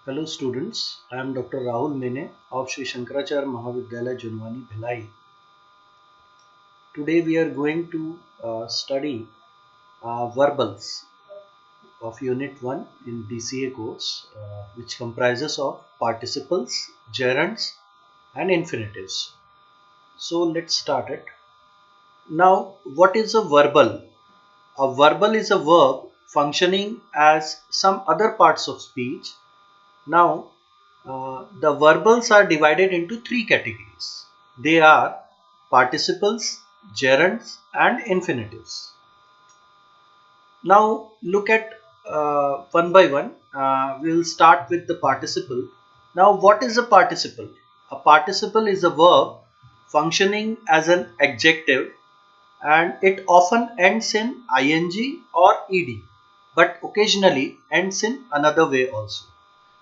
Hello students, I am Dr. Rahul Mene of Sri Shankaracharya Mahavidyalaya Junwani Bhilai. Today we are going to study verbals of Unit 1 in DCA course which comprises of participles, gerunds and infinitives. So let's start it. Now what is a verbal? A verbal is a verb functioning as some other parts of speech. Now, the verbals are divided into three categories. They are participles, gerunds, and infinitives. Now, look at one by one. We'll start with the participle. Now, what is a participle? A participle is a verb functioning as an adjective and it often ends in ing or ed, but occasionally ends in another way also.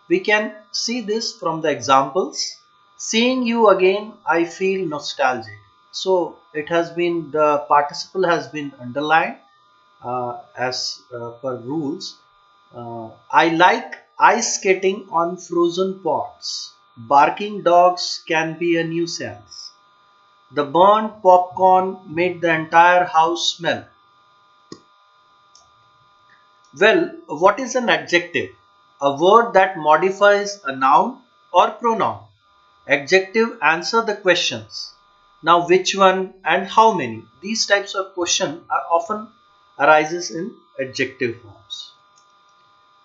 We can see this from the examples. Seeing you again, I feel nostalgic. So it has been, the participle has been underlined as per rules. I like ice skating on frozen pots. Barking dogs can be a nuisance. The burnt popcorn made the entire house smell. Well, what is an adjective? A word that modifies a noun or pronoun. Adjective answer the questions. Now which one and how many? These types of question are often arises in adjective forms.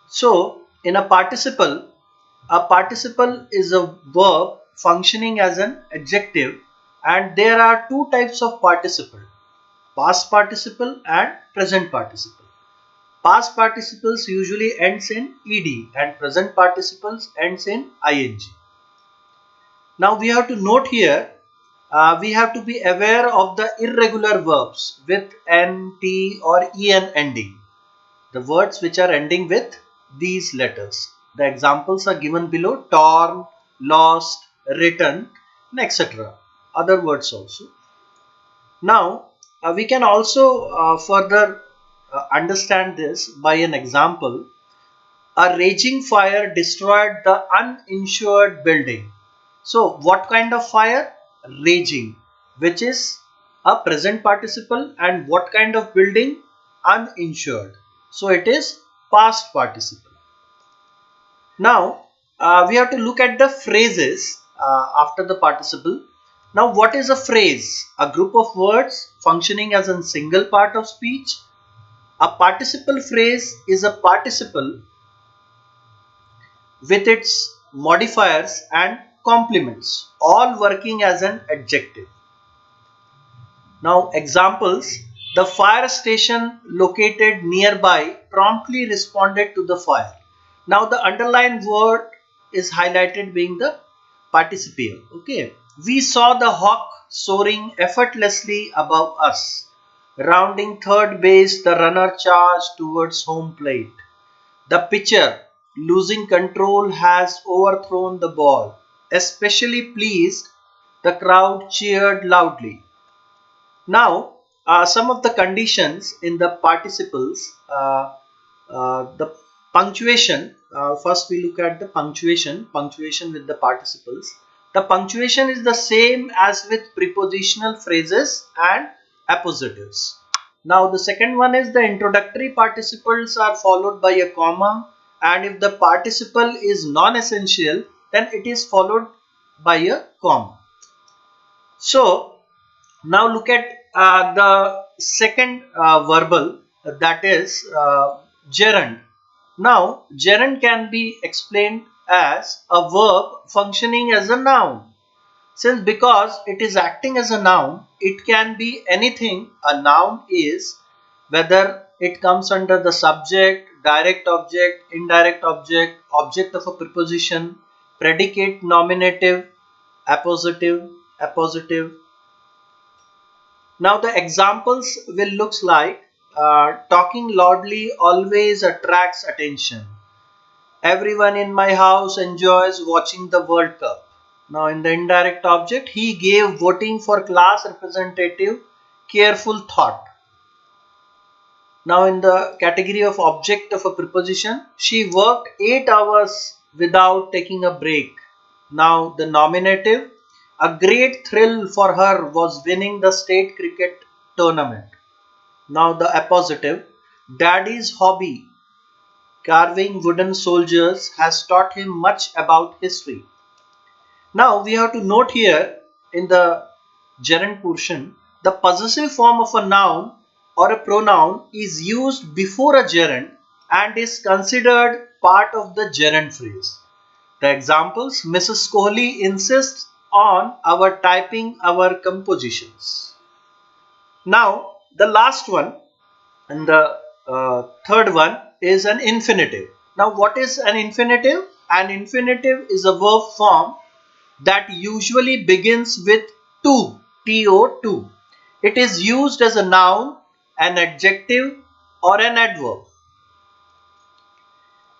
So in a participle is a verb functioning as an adjective and there are two types of participle. Past participle and present participle. Past participles usually ends in ed and present participles ends in ing. Now we have to note here, we have to be aware of the irregular verbs with n, t or en ending. The words which are ending with these letters. The examples are given below: torn, lost, written, and etc. Other words also. Now we can also further understand this by an example. A raging fire destroyed the uninsured building. So what kind of fire? Raging, which is a present participle, and what kind of building? Uninsured. So it is past participle. Now we have to look at the phrases after the participle. Now what is a phrase? A group of words functioning as a single part of speech. A participle phrase is a participle with its modifiers and complements, all working as an adjective. Now examples: the fire station located nearby promptly responded to the fire. Now the underlined word is highlighted being the participial. Okay. We saw the hawk soaring effortlessly above us. Rounding third base, the runner charged towards home plate. The pitcher, losing control, has overthrown the ball. Especially pleased, the crowd cheered loudly. Now, some of the conditions in the participles, the punctuation. First, we look at the punctuation with the participles. The punctuation is the same as with prepositional phrases and appositives. Now, the second one is the introductory participles are followed by a comma, and if the participle is non-essential, then it is followed by a comma. So, now look at the second verbal, that is gerund. Now gerund can be explained as a verb functioning as a noun. Since because it is acting as a noun, it can be anything a noun is, whether it comes under the subject, direct object, indirect object, object of a preposition, predicate, nominative, appositive. Now the examples will looks like talking loudly always attracts attention. Everyone in my house enjoys watching the World Cup. Now in the indirect object, he gave voting for class representative careful thought. Now in the category of object of a preposition, she worked 8 hours without taking a break. Now the nominative, a great thrill for her was winning the state cricket tournament. Now the appositive, Daddy's hobby, carving wooden soldiers, has taught him much about history. Now we have to note here in the gerund portion, the possessive form of a noun or a pronoun is used before a gerund and is considered part of the gerund phrase. The examples, Mrs. Kohli insists on our typing our compositions. Now the last one and the third one is an infinitive. Now what is an infinitive? An infinitive is a verb form that usually begins with to. It is used as a noun, an adjective or an adverb.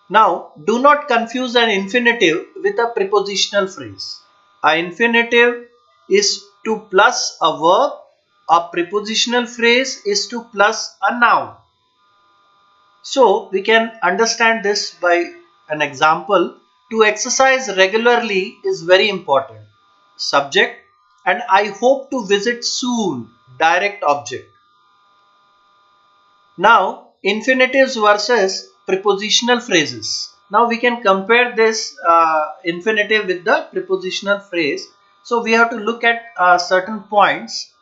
Now do not confuse an infinitive with a prepositional phrase. A infinitive is to plus a verb, a prepositional phrase is to plus a noun. So we can understand this by an example. To exercise regularly is very important. Subject, and I hope to visit soon. Direct object. Now infinitives versus prepositional phrases. Now we can compare this infinitive with the prepositional phrase. So we have to look at certain points.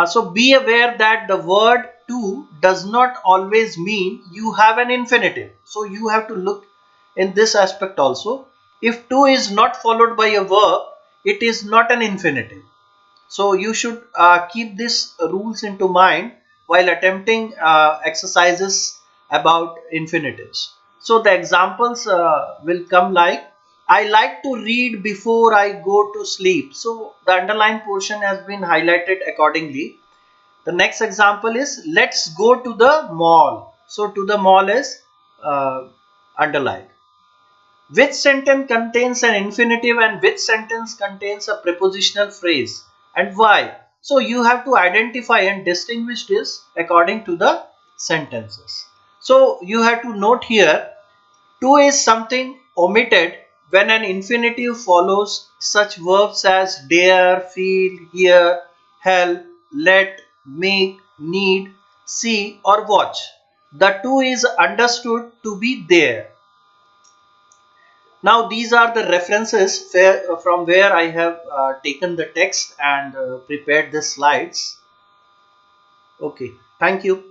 So be aware that the word to does not always mean you have an infinitive. So you have to look in this aspect also. If to is not followed by a verb, it is not an infinitive. So you should keep these rules into mind while attempting exercises about infinitives. So the examples will come like, I like to read before I go to sleep. So the underlined portion has been highlighted accordingly. The next example is, let's go to the mall. So to the mall is underlined. Which sentence contains an infinitive and which sentence contains a prepositional phrase, and why? So you have to identify and distinguish this according to the sentences. So you have to note here, to is something omitted when an infinitive follows such verbs as dare, feel, hear, help, let, make, need, see or watch. The to is understood to be there. Now these are the references from where I have taken the text and prepared the slides. Okay, thank you.